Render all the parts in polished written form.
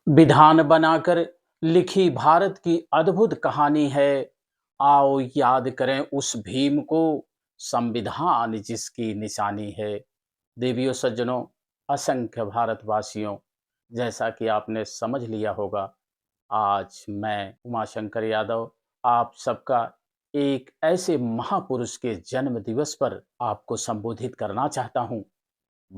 विधान बनाकर लिखी भारत की अद्भुत कहानी है। आओ याद करें उस भीम को, संविधान जिसकी निशानी है। देवियों सज्जनों, असंख्य भारतवासियों, जैसा कि आपने समझ लिया होगा, आज मैं उमाशंकर यादव आप सबका एक ऐसे महापुरुष के जन्म दिवस पर आपको संबोधित करना चाहता हूं,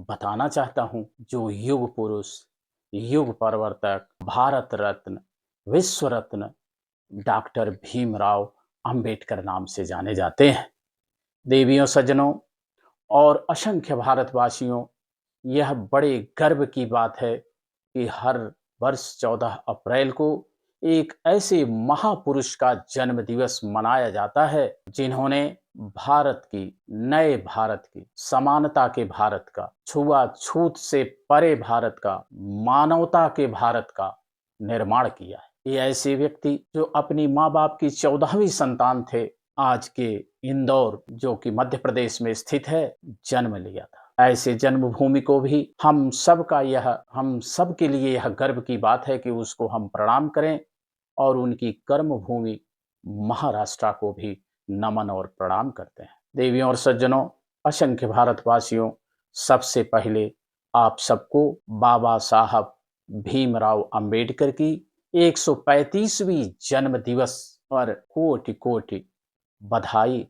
बताना चाहता हूं, जो युग पुरुष, युग परिवर्तक, भारत रत्न, विश्व रत्न डॉक्टर भीमराव अंबेडकर नाम से जाने जाते हैं। देवियों सज्जनों और असंख्य भारतवासियों, यह बड़े गर्व की बात है कि हर वर्ष 14 अप्रैल को एक ऐसे महापुरुष का जन्म दिवस मनाया जाता है जिन्होंने भारत की, नए भारत की, समानता के भारत का, छुआछूत से परे भारत का, मानवता के भारत का निर्माण किया है। ये ऐसे व्यक्ति जो अपनी माँ बाप की 14वीं संतान थे, आज के इंदौर जो कि मध्य प्रदेश में स्थित है, जन्म लिया था। ऐसे जन्मभूमि को भी हम सब के लिए यह गर्व की बात है कि उसको हम प्रणाम करें और उनकी कर्म भूमि महाराष्ट्र को भी नमन और प्रणाम करते हैं। देवियों और सज्जनों, असंख्य भारतवासियों, सबसे पहले आप सबको बाबा साहब भीमराव अंबेडकर की 135वीं जन्म दिवस पर कोटि कोटि बधाई,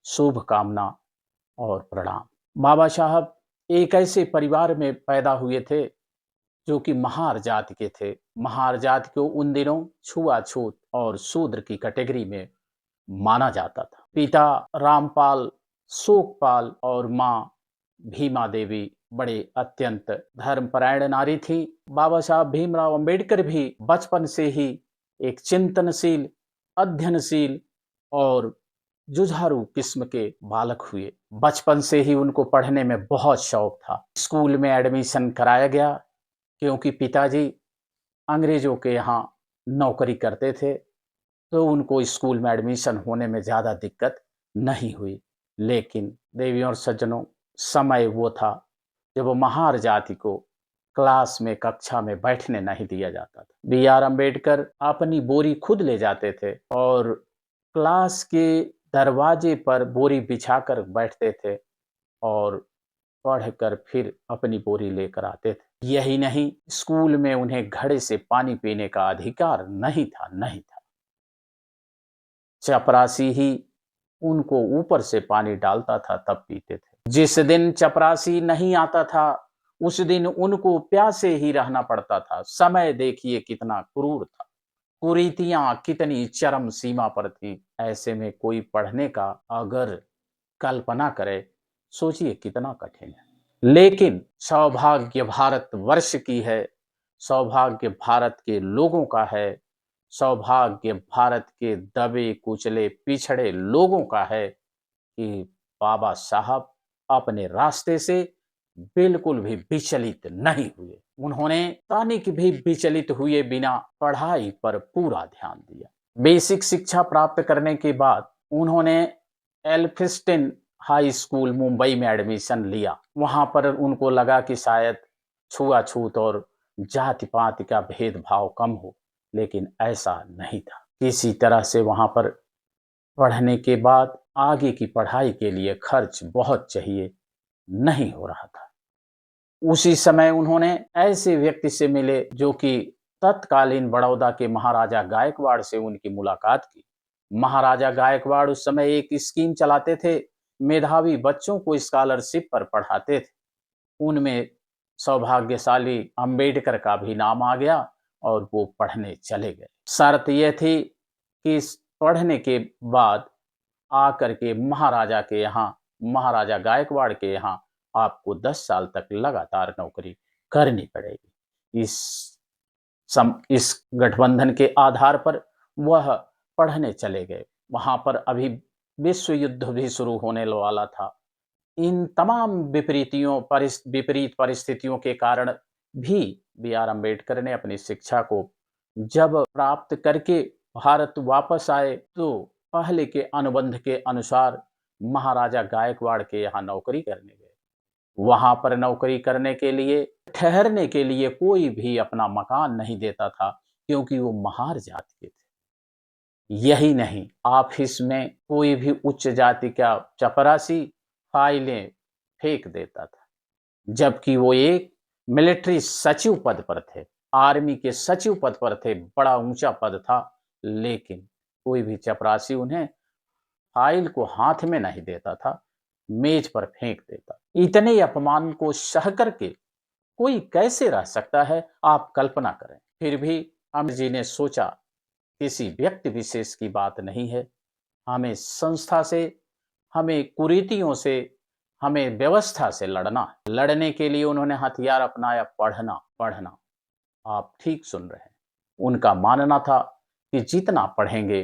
शुभकामना और प्रणाम। बाबा साहब एक ऐसे परिवार में पैदा हुए थे जो कि महार जाति के थे। महार जाति को उन दिनों छुआछूत और शूद्र की कैटेगरी में माना जाता था। पिता रामपाल, शोकपाल और माँ भीमा देवी बड़े अत्यंत धर्मपरायण नारी थी। बाबा साहब भीमराव अंबेडकर भी बचपन से ही एक चिंतनशील, अध्ययनशील और जुझारू किस्म के बालक हुए। बचपन से ही उनको पढ़ने में बहुत शौक था। स्कूल में एडमिशन कराया गया क्योंकि पिताजी अंग्रेजों के यहाँ नौकरी करते थे, तो उनको स्कूल में एडमिशन होने में ज़्यादा दिक्कत नहीं हुई। लेकिन देवियों और सज्जनों, समय वो था जब वो महार जाति को क्लास में, कक्षा में बैठने नहीं दिया जाता था। बी आर अम्बेडकर अपनी बोरी खुद ले जाते थे और क्लास के दरवाजे पर बोरी बिछाकर बैठते थे और पढ़कर फिर अपनी बोरी लेकर आते थे। यही नहीं, स्कूल में उन्हें घड़े से पानी पीने का अधिकार नहीं था। चपरासी ही उनको ऊपर से पानी डालता था तब पीते थे। जिस दिन चपरासी नहीं आता था, उस दिन उनको प्यासे ही रहना पड़ता था। समय देखिए कितना क्रूर था, कुरीतियां कितनी चरम सीमा पर थी। ऐसे में कोई पढ़ने का अगर कल्पना करे, सोचिए कितना कठिन है। लेकिन सौभाग्य भारत वर्ष की है, सौभाग्य भारत के लोगों का है, सौभाग्य भारत के दबे कुचले पिछड़े लोगों का है कि बाबा साहब अपने रास्ते से बिल्कुल भी विचलित नहीं हुए। उन्होंने तनिक भी विचलित हुए बिना पढ़ाई पर पूरा ध्यान दिया। बेसिक शिक्षा प्राप्त करने के बाद उन्होंने एल्फिस्टन हाई स्कूल मुंबई में एडमिशन लिया। वहां पर उनको लगा कि शायद छुआछूत और जाति पाति का भेदभाव कम हो, लेकिन ऐसा नहीं था। किसी तरह से वहां पर पढ़ने के बाद आगे की पढ़ाई के लिए खर्च बहुत चाहिए, नहीं हो रहा था। उसी समय उन्होंने ऐसे व्यक्ति से मिले जो कि तत्कालीन बड़ौदा के महाराजा गायकवाड़ से उनकी मुलाकात की। महाराजा गायकवाड़ उस समय एक स्कीम चलाते थे, मेधावी बच्चों को स्कॉलरशिप पर पढ़ाते थे। उनमें सौभाग्यशाली अंबेडकर का भी नाम आ गया और वो पढ़ने चले गए। शर्त यह थी कि पढ़ने के बाद आकर के महाराजा के यहाँ, महाराजा गायकवाड़ के यहाँ आपको 10 साल तक लगातार नौकरी करनी पड़ेगी। इस गठबंधन के आधार पर वह पढ़ने चले गए। वहां पर अभी विश्व युद्ध भी शुरू होने वाला था। इन तमाम विपरीत परिस्थितियों के कारण भी बी आर अम्बेडकर ने अपनी शिक्षा को जब प्राप्त करके भारत वापस आए, तो पहले के अनुबंध के अनुसार महाराजा गायकवाड़ के यहाँ नौकरी करने गए। वहां पर नौकरी करने के लिए, ठहरने के लिए कोई भी अपना मकान नहीं देता था, क्योंकि वो महार जाति के थे। यही नहीं, ऑफिस में कोई भी उच्च जाति का चपरासी फाइलें फेंक देता था, जबकि वो एक मिलिट्री सचिव पद पर थे, आर्मी के सचिव पद पर थे, बड़ा ऊंचा पद था, लेकिन कोई भी चपरासी उन्हें फाइल को हाथ में नहीं देता था, मेज पर फेंक देता। इतने अपमान को सह करके कोई कैसे रह सकता है, आप कल्पना करें। फिर भी अमर जी ने सोचा, किसी व्यक्ति विशेष की बात नहीं है, हमें संस्था से, हमें कुरीतियों से, हमें व्यवस्था से लड़ना है। लड़ने के लिए उन्होंने हथियार अपनाया, पढ़ना। पढ़ना, आप ठीक सुन रहे हैं। उनका मानना था कि जितना पढ़ेंगे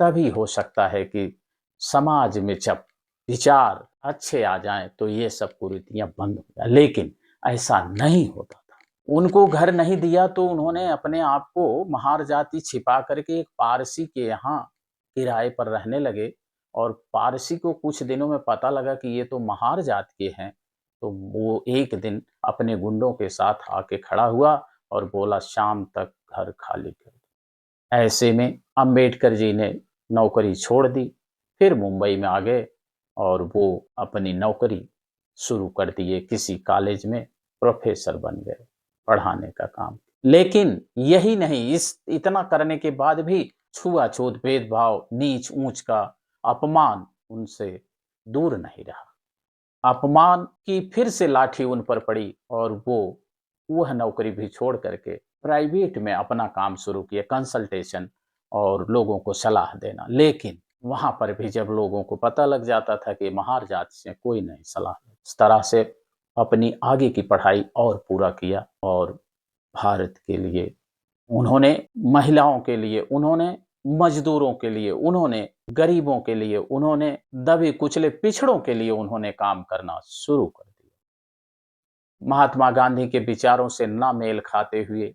तभी हो सकता है कि समाज में जब विचार अच्छे आ जाएं तो ये सब कुरीतियां बंद हो जाए, लेकिन ऐसा नहीं होता था। उनको घर नहीं दिया तो उन्होंने अपने आप को महार जाति छिपा करके एक पारसी के यहाँ किराए पर रहने लगे, और पारसी को कुछ दिनों में पता लगा कि ये तो महार जात के हैं, तो वो एक दिन अपने गुंडों के साथ आके खड़ा हुआ और बोला, शाम तक घर खाली कर दो। ऐसे में अंबेडकर जी ने नौकरी छोड़ दी, फिर मुंबई में आ गए और वो अपनी नौकरी शुरू कर दिए, किसी कॉलेज में प्रोफेसर बन गए, पढ़ाने का काम। लेकिन यही नहीं, इस इतना करने के बाद भी छुआछूत, भेदभाव, नीच ऊंच का अपमान उनसे दूर नहीं रहा। अपमान की फिर से लाठी उन पर पड़ी और वो वह नौकरी भी छोड़ करके प्राइवेट में अपना काम शुरू किया, कंसल्टेशन और लोगों को सलाह देना। लेकिन वहां पर भी जब लोगों को पता लग जाता था कि महार जाति से कोई नहीं सलाह, इस तरह से अपनी आगे की पढ़ाई और पूरा किया, और भारत के लिए उन्होंने, महिलाओं के लिए उन्होंने, मजदूरों के लिए उन्होंने, गरीबों के लिए उन्होंने, दबे कुचले पिछड़ों के लिए उन्होंने काम करना शुरू कर दिया। महात्मा गांधी के विचारों से ना मेल खाते हुए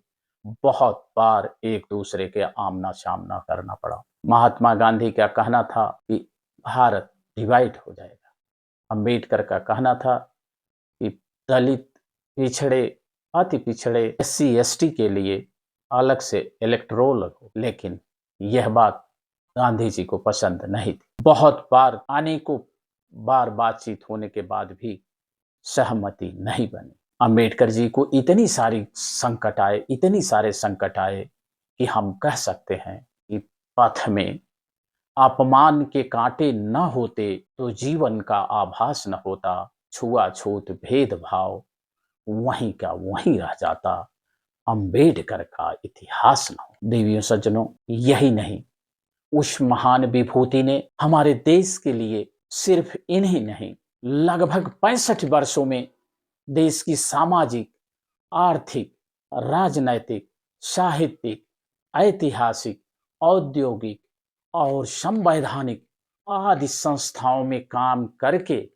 बहुत बार एक दूसरे के आमना सामना करना पड़ा। महात्मा गांधी का कहना था कि भारत डिवाइड हो जाएगा। अंबेडकर का कहना था कि दलित, पिछड़े, अति पिछड़े, एससी एसटी के लिए अलग से इलेक्टोरल हो, लेकिन यह बात गांधी जी को पसंद नहीं थी। बहुत बार, अनेकों बार बातचीत होने के बाद भी सहमति नहीं बनी। अंबेडकर जी को इतनी सारी संकट आए, इतनी सारे संकट आए कि हम कह सकते हैं कि पथ में अपमान के कांटे न होते तो जीवन का आभास न होता, छुआछूत, भेदभाव वहीं का वहीं रह जाता, अंबेडकर का इतिहास न हो। देवियों सज्जनों, यही नहीं, उस महान विभूति ने हमारे देश के लिए सिर्फ इन्हीं नहीं, लगभग 65 वर्षों में देश की सामाजिक, आर्थिक, राजनैतिक, साहित्यिक, ऐतिहासिक, औद्योगिक और संवैधानिक आदि संस्थाओं में काम करके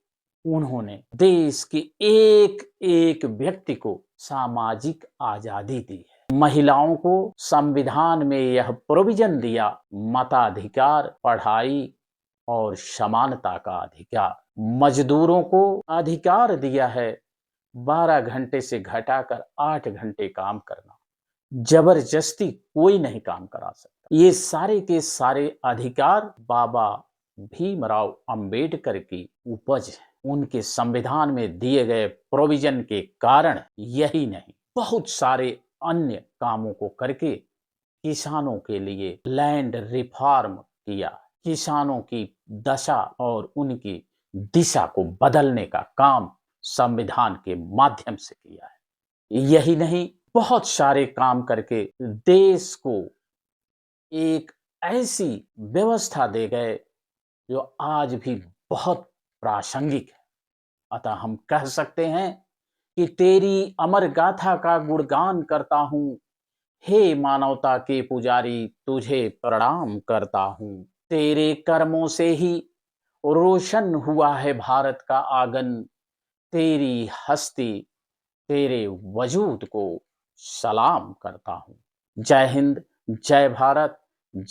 उन्होंने देश के एक एक व्यक्ति को सामाजिक आजादी दी है। महिलाओं को संविधान में यह प्रोविजन दिया, मताधिकार, पढ़ाई और समानता का अधिकार। मजदूरों को अधिकार दिया है 12 घंटे से घटाकर 8 घंटे काम करना। जबरदस्ती कोई नहीं काम करा सकता। ये सारे के सारे अधिकार बाबा भीमराव अंबेडकर की उपज है। उनके संविधान में दिए गए प्रोविजन के कारण यही नहीं, बहुत सारे अन्य कामों को करके किसानों के लिए लैंड रिफॉर्म किया, किसानों की दशा और उनकी दिशा को बदलने का काम संविधान के माध्यम से किया है। यही नहीं, बहुत सारे काम करके देश को एक ऐसी व्यवस्था दे गए जो आज भी बहुत प्रासंगिक है। अतः हम कह सकते हैं कि तेरी अमर गाथा का गुणगान करता हूं, हे मानवता के पुजारी, तुझे प्रणाम करता हूं। तेरे कर्मों से ही रोशन हुआ है भारत का आंगन, तेरी हस्ती, तेरे वजूद को सलाम करता हूं। जय हिंद, जय भारत, जय